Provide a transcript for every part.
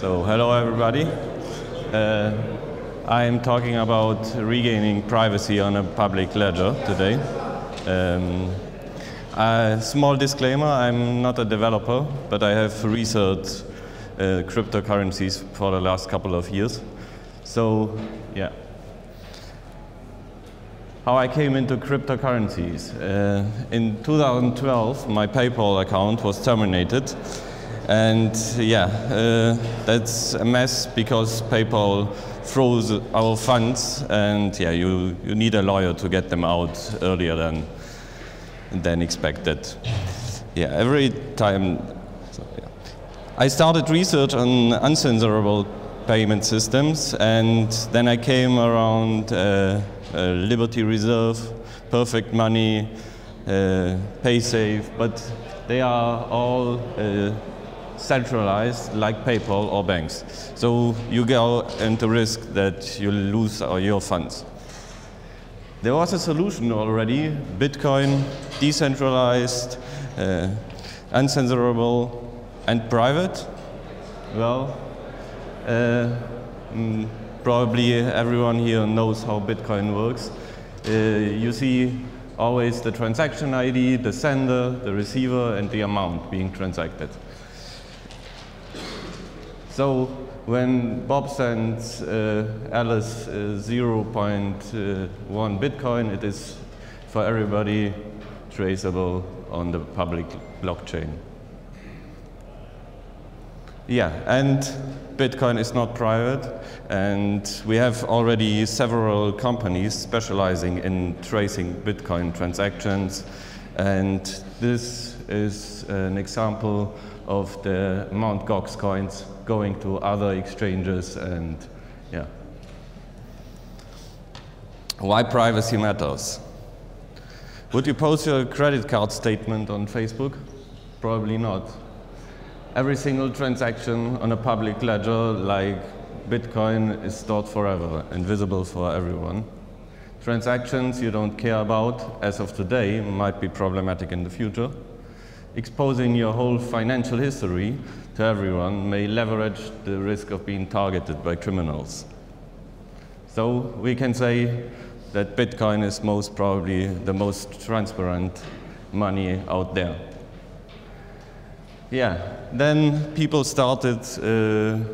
So hello everybody. I am talking about regaining privacy on a public ledger today. A small disclaimer, I'm not a developer, but I have researched cryptocurrencies for the last couple of years. So yeah. How I came into cryptocurrencies. In 2012, my PayPal account was terminated. And yeah, that's a mess because PayPal froze our funds, and yeah, you need a lawyer to get them out earlier than expected. Yeah, every time. So, yeah. I started research on uncensorable payment systems, and then I came around Liberty Reserve, Perfect Money, PaySafe, but they are all centralized like PayPal or banks. So you go into risk that you lose your funds. There was a solution already, Bitcoin, decentralized, uncensorable, and private. Well, probably everyone here knows how Bitcoin works. You see always the transaction ID, the sender, the receiver, and the amount being transacted. So when Bob sends Alice 0.1 Bitcoin, it is for everybody traceable on the public blockchain. Yeah, and Bitcoin is not private, and we have already several companies specializing in tracing Bitcoin transactions, and this is an example of the Mt. Gox coins going to other exchanges, and yeah. Why privacy matters? Would you post your credit card statement on Facebook? Probably not. Every single transaction on a public ledger like Bitcoin is stored forever and visible for everyone. Transactions you don't care about as of today might be problematic in the future. Exposing your whole financial history to everyone may leverage the risk of being targeted by criminals. So we can say that Bitcoin is most probably the most transparent money out there. Yeah, then people started to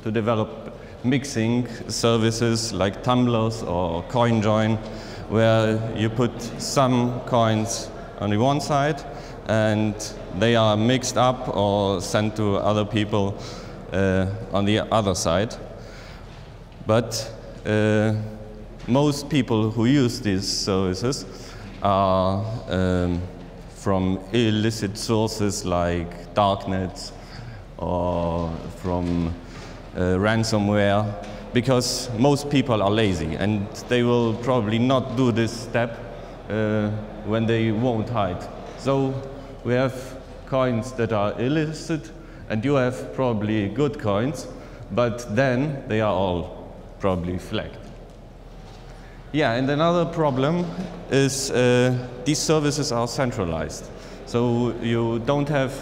develop mixing services like tumblers or CoinJoin, where you put some coins on the one side and they are mixed up or sent to other people on the other side. But most people who use these services are from illicit sources like darknets or from ransomware, because most people are lazy and they will probably not do this step when they won't hide. So we have coins that are illicit, and you have probably good coins, but then they are all probably flagged. Yeah, and another problem is these services are centralized. So you don't have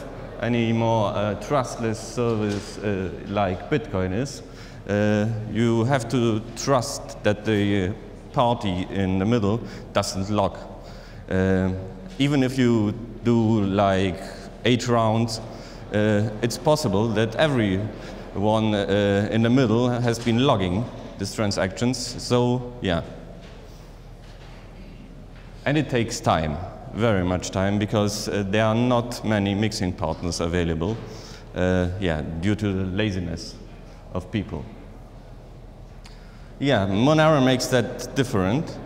any more trustless service like Bitcoin is. You have to trust that the party in the middle doesn't lock. Even if you do like 8 rounds, it's possible that everyone in the middle has been logging these transactions. So yeah. And it takes time, very much time, because there are not many mixing partners available, yeah, due to the laziness of people. Yeah, Monero makes that different.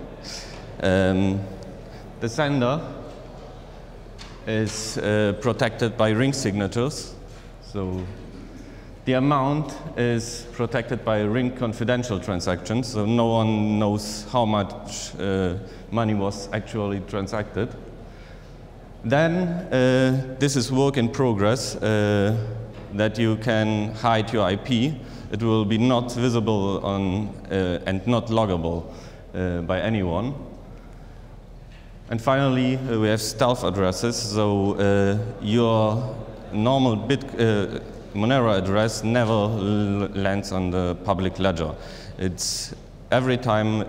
The sender is protected by ring signatures, so the amount is protected by ring confidential transactions, so no one knows how much money was actually transacted. Then this is work in progress, that you can hide your IP. It will be not visible on and not loggable by anyone. And finally, we have stealth addresses, so your normal Monero address never lands on the public ledger. It's every time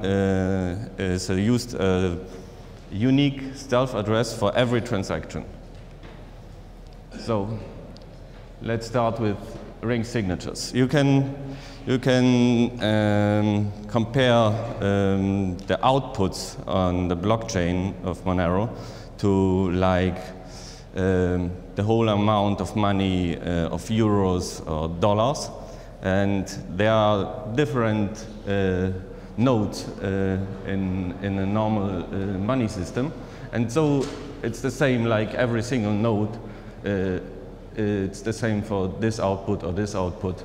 is used a unique stealth address for every transaction. So let's start with ring signatures. You can compare the outputs on the blockchain of Monero to like the whole amount of money of euros or dollars, and there are different nodes in a normal money system, and so it's the same like every single node. It's the same for this output or this output.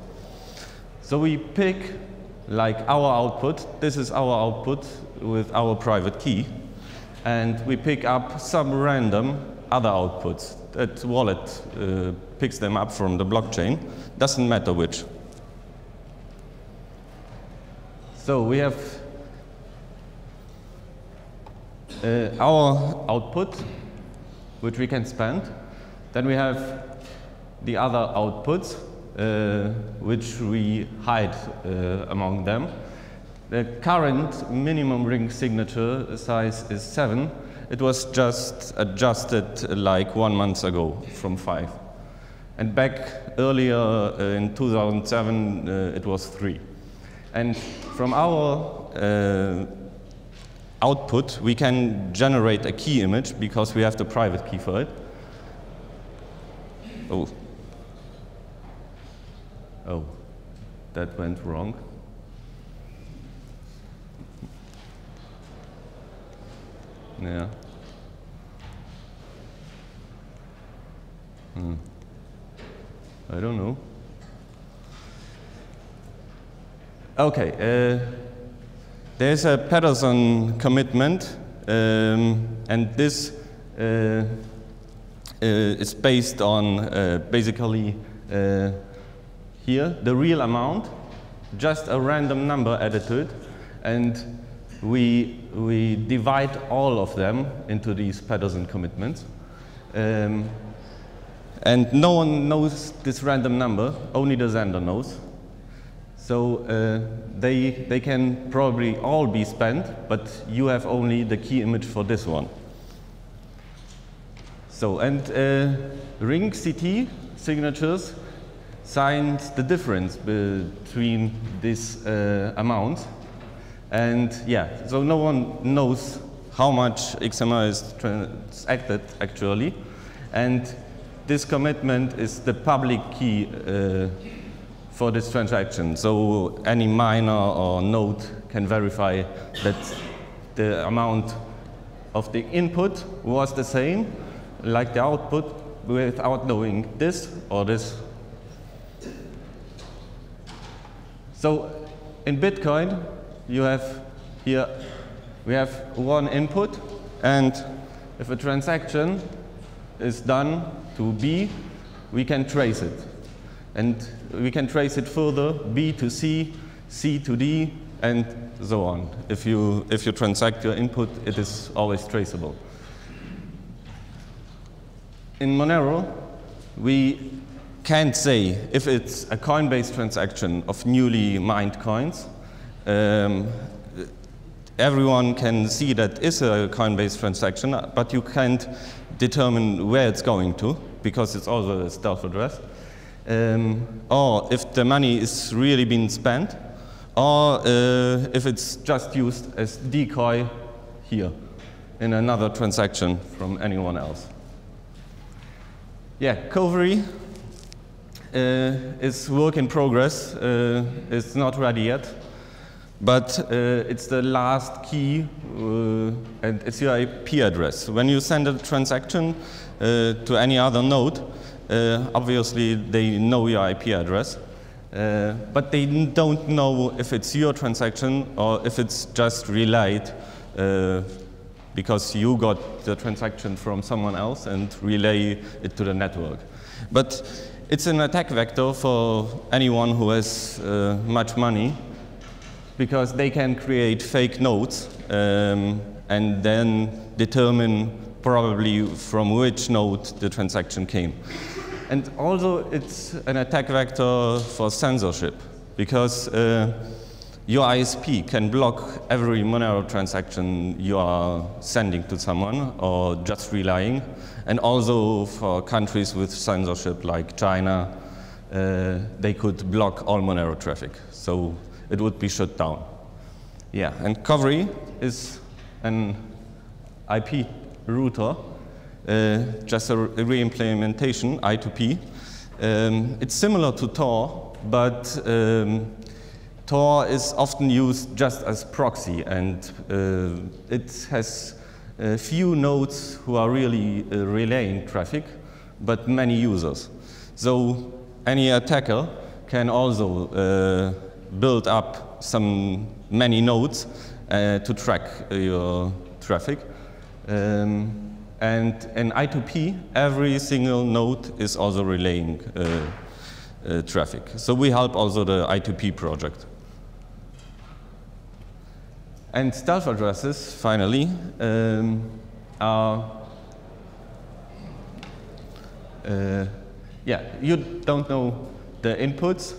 So we pick like our output. This is our output with our private key, and we pick up some random other outputs. That wallet picks them up from the blockchain. Doesn't matter which. So we have our output, which we can spend. Then we have the other outputs, which we hide among them. The current minimum ring signature size is 7. It was just adjusted like 1 month ago from 5. And back earlier in 2007, it was 3. And from our output, we can generate a key image because we have the private key for it. Oh, that went wrong. Yeah. I don't know. Okay, there's a Patterson commitment, and this is based on basically here the real amount, just a random number added to it, and we divide all of them into these Patterson commitments. And no one knows this random number, only the Xander knows. So they can probably all be spent, but you have only the key image for this one. So, and ring CT signatures signs the difference between these amounts. And yeah, so no one knows how much XMR is transacted actually. And this commitment is the public key for this transaction. So any miner or node can verify that the amount of the input was the same like the output without knowing this or this. So in Bitcoin, you have here, we have one input, and if a transaction is done to B, we can trace it. And we can trace it further, B to C, C to D, and so on. If you transact your input, it is always traceable. In Monero, we can't say if it's a coin-based transaction of newly mined coins. Everyone can see that is a coin-based transaction, but you can't determine where it's going to, because it's also a stealth address. Or if the money is really being spent, or if it's just used as decoy here in another transaction from anyone else. Yeah, Covery is work in progress. It's not ready yet, but it's the last key, and it's your IP address. When you send a transaction to any other node, obviously they know your IP address, but they don't know if it's your transaction or if it's just relayed because you got the transaction from someone else and relay it to the network. But it's an attack vector for anyone who has much money, because they can create fake nodes and then determine probably from which node the transaction came. And also it's an attack vector for censorship, because your ISP can block every Monero transaction you are sending to someone or just relying. And also for countries with censorship like China, they could block all Monero traffic. So it would be shut down. Yeah, and Covery is an IP router, just a re-implementation, I2P. It's similar to Tor, but Tor is often used just as proxy, and it has few nodes who are really relaying traffic, but many users. So any attacker can also build up many nodes to track your traffic. And in I2P, every single node is also relaying traffic. So we help also the I2P project. And stealth addresses, finally, are, you don't know the inputs,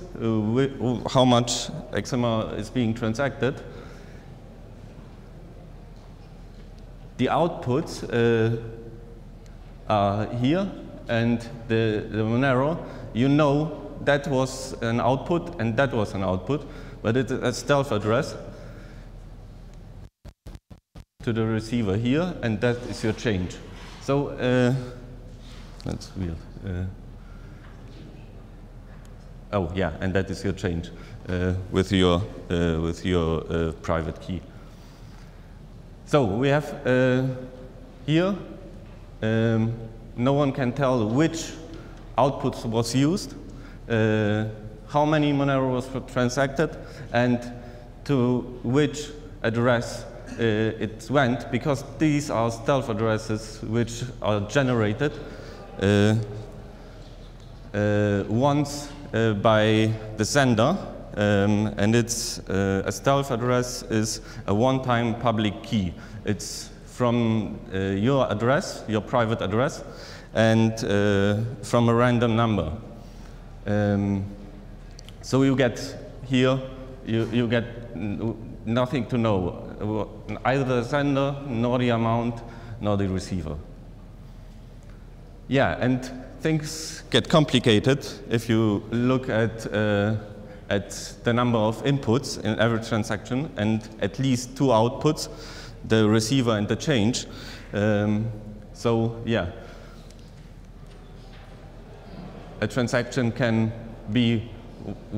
how much XMR is being transacted. The outputs are here, and the Monero, you know that was an output and that was an output, but it's a stealth address to the receiver here, and that is your change. So that's weird. Oh yeah, and that is your change with your private key. So we have here, no one can tell which output was used, how many Monero was transacted, and to which address it went, because these are stealth addresses which are generated once by the sender. And it's a stealth address is a one-time public key. It's from your address, your private address, and from a random number. So you get here, you get nothing to know, either the sender, nor the amount, nor the receiver. Yeah, and things get complicated if you look at the number of inputs in every transaction and at least 2 outputs, the receiver and the change. So yeah, a transaction can be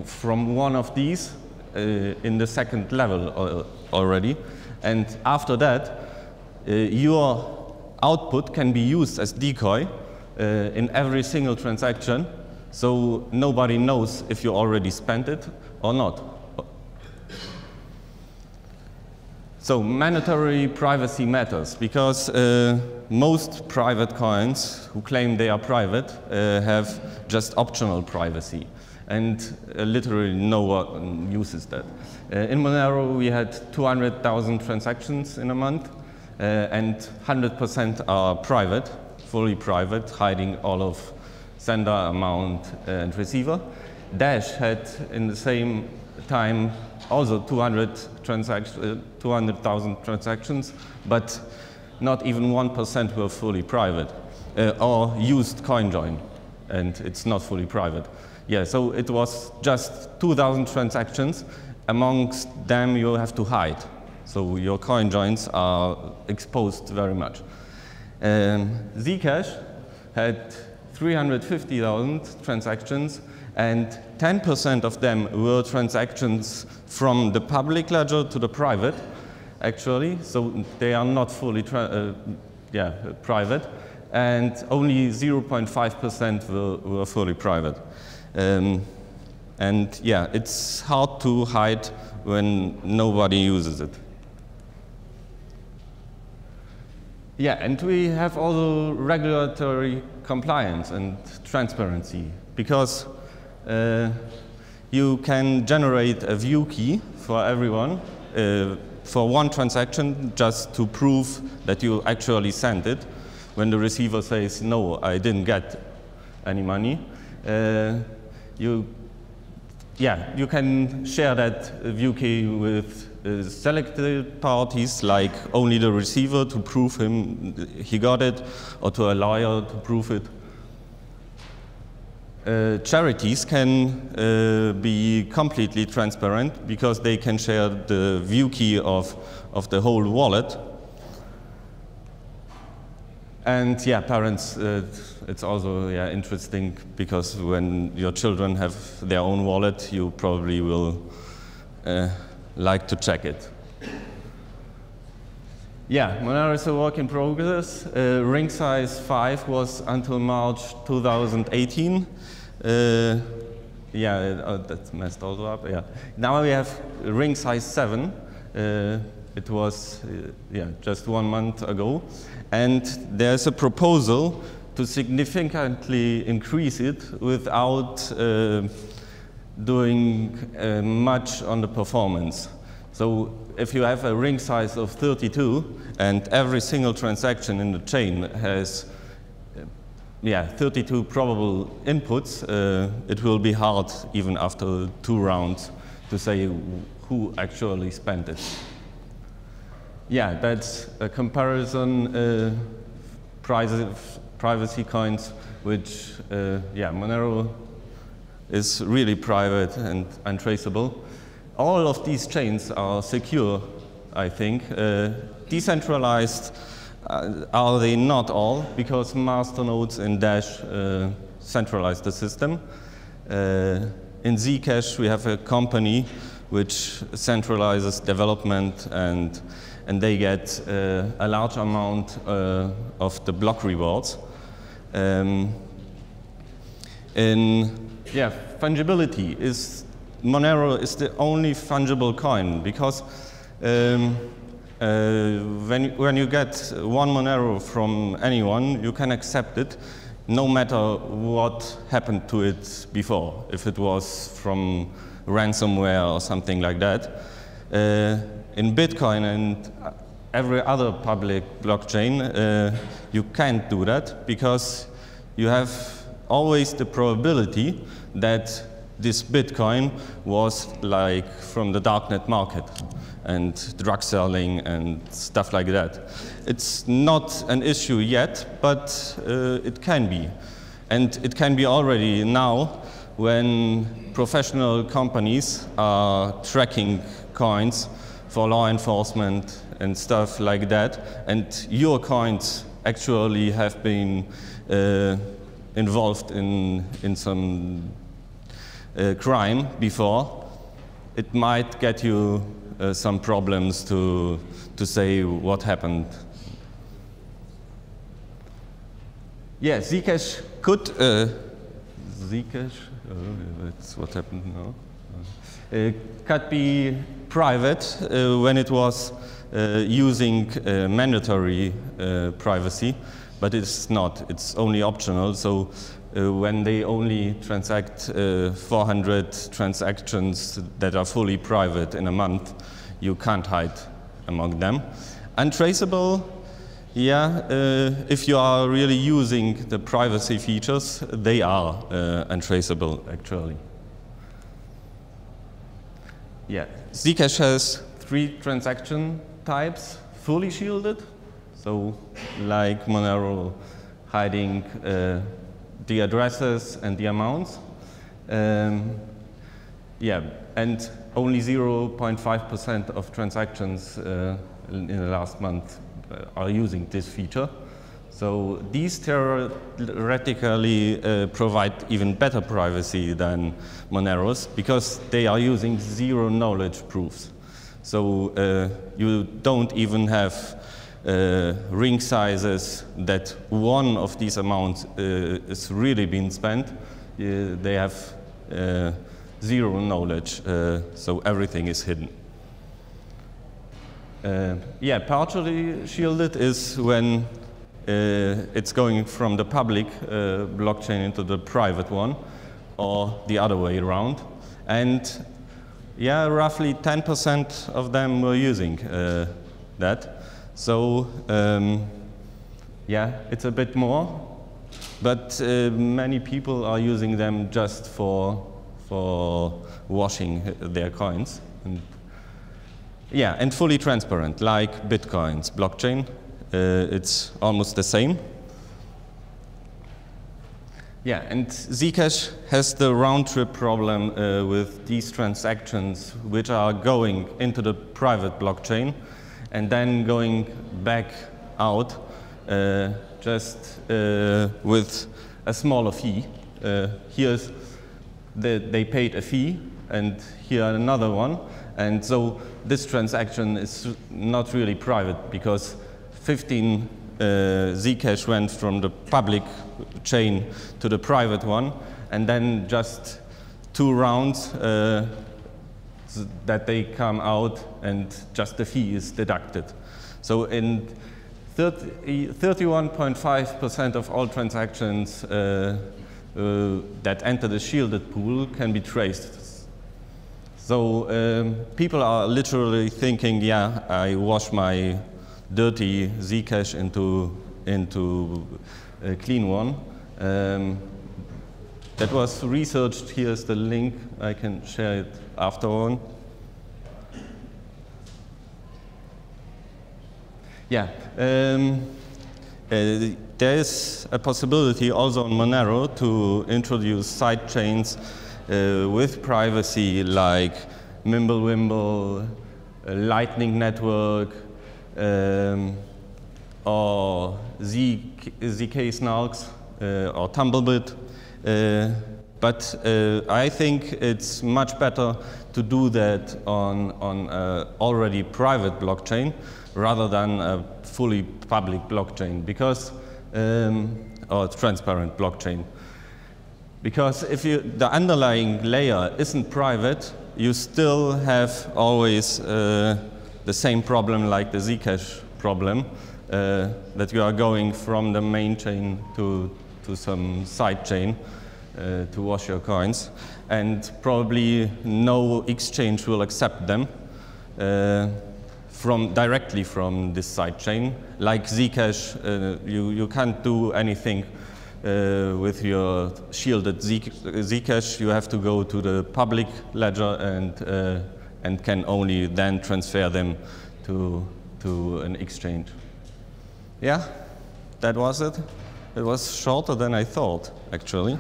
from one of these in the second level already, and after that your output can be used as decoy in every single transaction. So nobody knows if you already spent it or not. So mandatory privacy matters, because most private coins who claim they are private have just optional privacy, and literally no one uses that. In Monero we had 200,000 transactions in a month, and 100% are private, fully private, hiding all of sender, amount, and receiver. Dash had in the same time also 200,000 transactions, but not even 1% were fully private, or used CoinJoin, and it's not fully private. Yeah, so it was just 2,000 transactions. Amongst them you have to hide, so your CoinJoins are exposed very much. Zcash had 350,000 transactions, and 10% of them were transactions from the public ledger to the private, actually. So they are not fully private, and only 0.5% were fully private. And yeah, it's hard to hide when nobody uses it. Yeah, and we have also regulatory compliance and transparency, because you can generate a view key for everyone for one transaction, just to prove that you actually sent it when the receiver says, no, I didn't get it. any money. You can share that view key with selected parties, like only the receiver to prove he got it, or to a lawyer to prove it. Charities can be completely transparent because they can share the view key of the whole wallet. And yeah, parents, it's also interesting because when your children have their own wallet, you probably will like to check it. Yeah, Monero is a work in progress. Ring size 5 was until March 2018. That's messed also up. Yeah. Now we have ring size 7. It was just 1 month ago, and there's a proposal to significantly increase it without doing much on the performance. So if you have a ring size of 32 and every single transaction in the chain has 32 probable inputs, it will be hard even after 2 rounds to say who actually spent it. Yeah, that's a comparison privacy coins, which Monero is really private and untraceable. All of these chains are secure, I think. Decentralized are they not all, because masternodes in Dash centralize the system. In Zcash we have a company which centralizes development, and they get a large amount of the block rewards. Fungibility is Monero is the only fungible coin, because when you get 1 Monero from anyone, you can accept it no matter what happened to it before, if it was from ransomware or something like that. In Bitcoin and every other public blockchain, you can't do that, because you have always the probability that this Bitcoin was like from the darknet market and drug selling and stuff like that. It's not an issue yet, but it can be. And it can be already now when professional companies are tracking coins for law enforcement and stuff like that, and your coins actually have been involved in some crime before. It might get you some problems to say what happened. Yeah, Zcash could Zcash. That's what happened now. Could be private when it was using mandatory privacy, but it's not. It's only optional. So when they only transact 400 transactions that are fully private in a month, you can't hide among them. Untraceable, if you are really using the privacy features, they are untraceable actually. Yeah, Zcash has 3 transaction types, fully shielded, so like Monero, hiding the addresses and the amounts. And only 0.5% of transactions in the last month are using this feature. So these theoretically provide even better privacy than Monero's, because they are using zero knowledge proofs. So you don't even have ring sizes that one of these amounts is really being spent. They have zero knowledge, so everything is hidden. Partially shielded is when it's going from the public blockchain into the private one, or the other way around. And roughly 10% of them were using that. So it's a bit more, But many people are using them just for washing their coins. And yeah, and fully transparent, like Bitcoin's blockchain. It's almost the same. Yeah, and Zcash has the round-trip problem with these transactions which are going into the private blockchain and then going back out just with a smaller fee. Here's they paid a fee, and here another one. And so this transaction is not really private because 15 Zcash went from the public chain to the private one, and then just 2 rounds that they come out and just the fee is deducted. So in 31.5% of all transactions that enter the shielded pool can be traced. So people are literally thinking, yeah, I wash my dirty Zcash into a clean one. That was researched. Here's the link. I can share it after on. Yeah, there is a possibility also on Monero to introduce side chains with privacy, like Mimblewimble, Lightning Network, or ZK Snarks or Tumblebit. But I think it's much better to do that on already private blockchain rather than a fully public blockchain, because or transparent blockchain. Because if the underlying layer isn't private, you still have always the same problem like the Zcash problem, that you are going from the main chain to some side chain to wash your coins, and probably no exchange will accept them directly from this side chain. Like Zcash, you can't do anything with your shielded Zcash. You have to go to the public ledger and can only then transfer them to an exchange. Yeah, that was it. It was shorter than I thought, actually.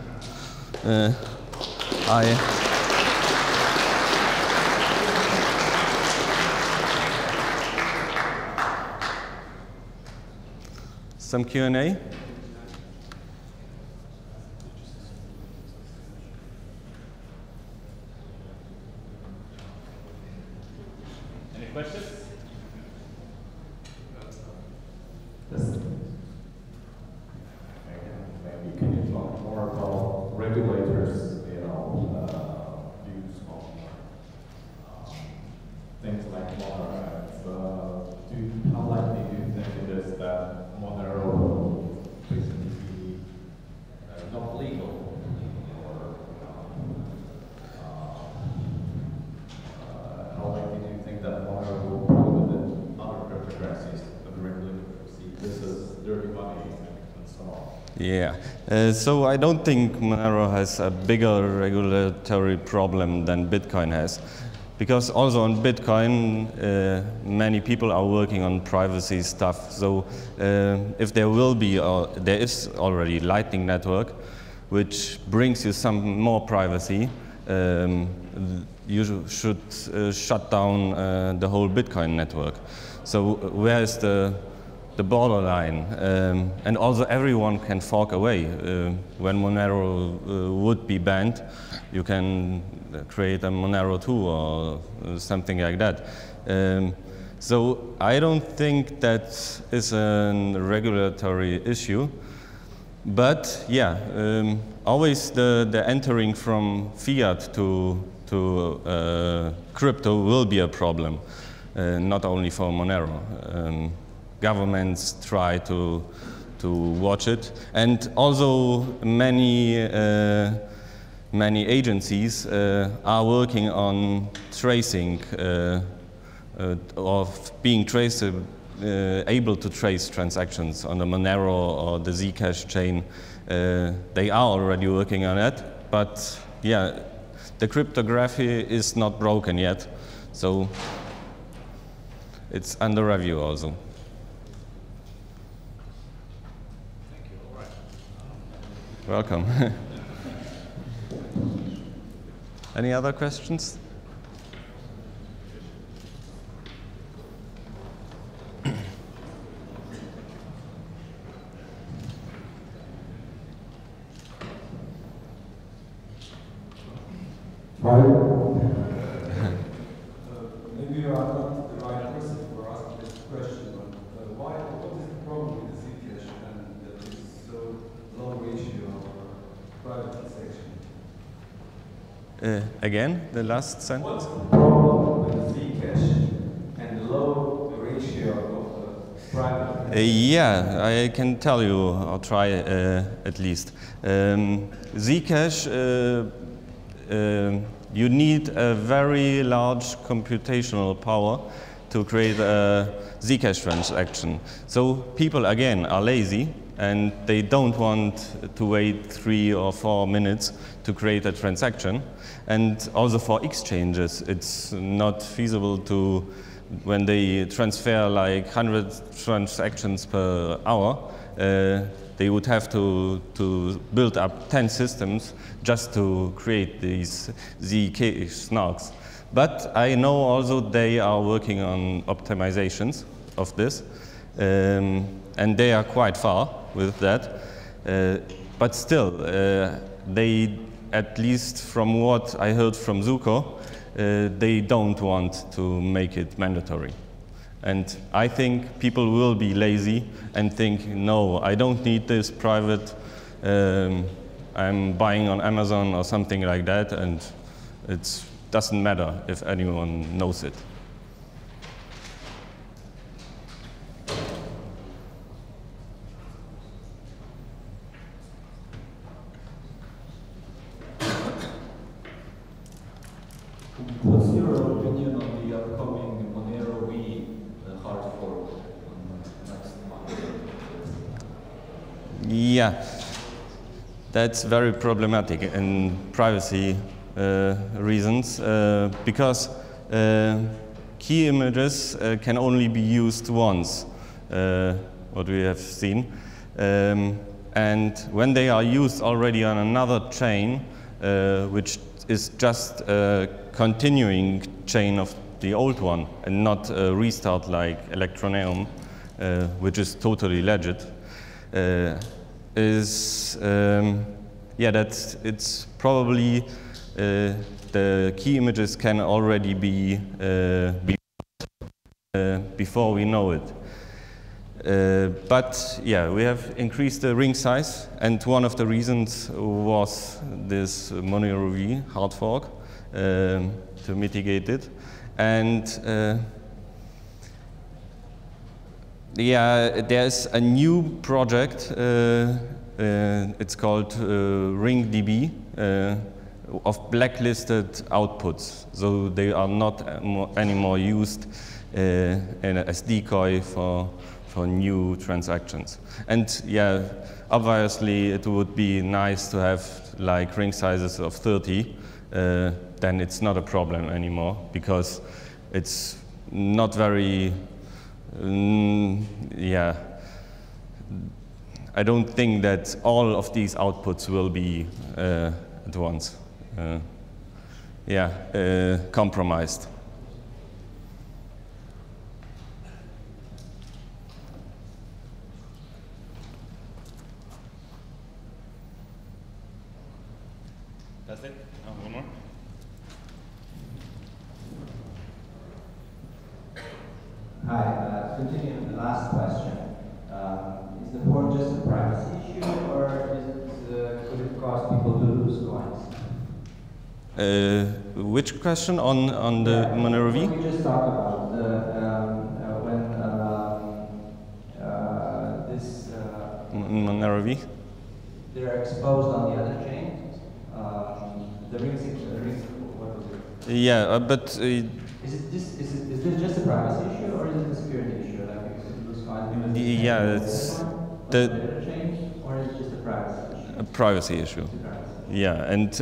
Some Q&A? Any questions? Maybe can you talk more about regulators, views on things like Monero? How likely do you think it is that Monero will basically be not legal, or how likely do you think that Monero will prohibit other cryptocurrencies that the regulator perceive this is dirty money and so on? Yeah, so I don't think Monero has a bigger regulatory problem than Bitcoin has. Because also on Bitcoin, many people are working on privacy stuff. So if there will be, or there is already Lightning Network, which brings you some more privacy, you should shut down the whole Bitcoin network. So where is the borderline? And also everyone can fork away. When Monero would be banned, you can create a Monero 2 or something like that. So I don't think that is a regulatory issue. But yeah, always the entering from fiat to crypto will be a problem, not only for Monero. Governments try to watch it, and also many agencies are working on tracing of being able to trace transactions on the Monero or the Zcash chain, They are already working on it, but yeah, the cryptography is not broken yet, so it's under review also. Thank you. All right. Welcome. Any other questions? Maybe you are not the right person for asking this question, but what is the problem with the Zcash and that it's so low ratio of privatization? Again, the last sentence? What's the problem with the Zcash and the low ratio of privatization? Yeah, I can tell you, I'll try at least. Zcash, you need a very large computational power to create a Zcash transaction. So people, again, are lazy and they don't want to wait 3 or 4 minutes to create a transaction. And also for exchanges, it's not feasible to, when they transfer like 100 transactions per hour, they would have to build up 10 systems just to create these Zcash snarks. But I know also they are working on optimizations of this, and they are quite far with that. But still, they, at least from what I heard from Zuko, they don't want to make it mandatory. And I think people will be lazy and think, no, I don't need this private, I'm buying on Amazon or something like that, and it doesn't matter if anyone knows it. What's your opinion on the upcoming Monero V hard fork next month? Yeah, that's very problematic in privacy reasons because key images can only be used once, what we have seen. And when they are used already on another chain, which is just a continuing chain of the old one and not a restart like Electroneum, which is totally legit, yeah, it's probably the key images can already be before we know it. But yeah, we have increased the ring size, and one of the reasons was this Monero V hard fork to mitigate it. And yeah, there's a new project. It's called RingDB of blacklisted outputs. So they are not anymore used as decoy for new transactions. And yeah, obviously it would be nice to have like ring sizes of 30. Then it's not a problem anymore because it's not very, yeah. I don't think that all of these outputs will be at once, compromised. That's it? Oh, one more? Hi, continuing the last question. Is the port just a privacy issue, or could it cause people to lose coins? Which question on the Monero V? We just talked about when this Monero V? they're exposed on the other chain. The rings, what was it? Yeah, but Is this just a privacy issue, or is it a security issue? Like, because it lose coins, yeah, it's the other chain, or is it just a privacy issue? a privacy issue. Yeah, and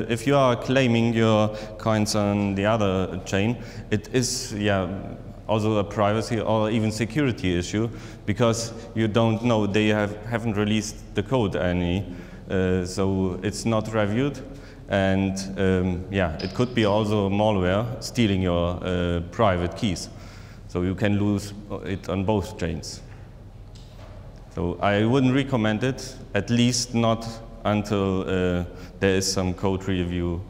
if you are claiming your coins on the other chain, it is also a privacy or even security issue, because you don't know, they haven't released the code so it's not reviewed, and it could be also malware stealing your private keys, so you can lose it on both chains. So I wouldn't recommend it, at least not until there is some code review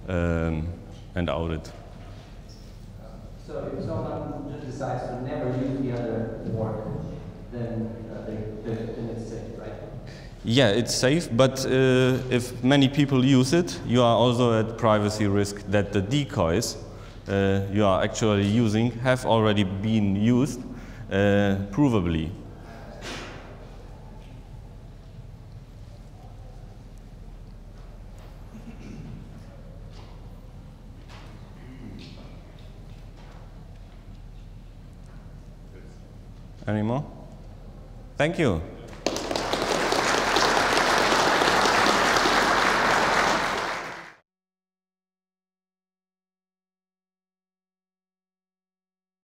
and audit. So if someone just decides to never use the other fork, then it's safe, right? Yeah, it's safe, but if many people use it, you are also at privacy risk that the decoys you are actually using have already been used, provably. Any more? Thank you.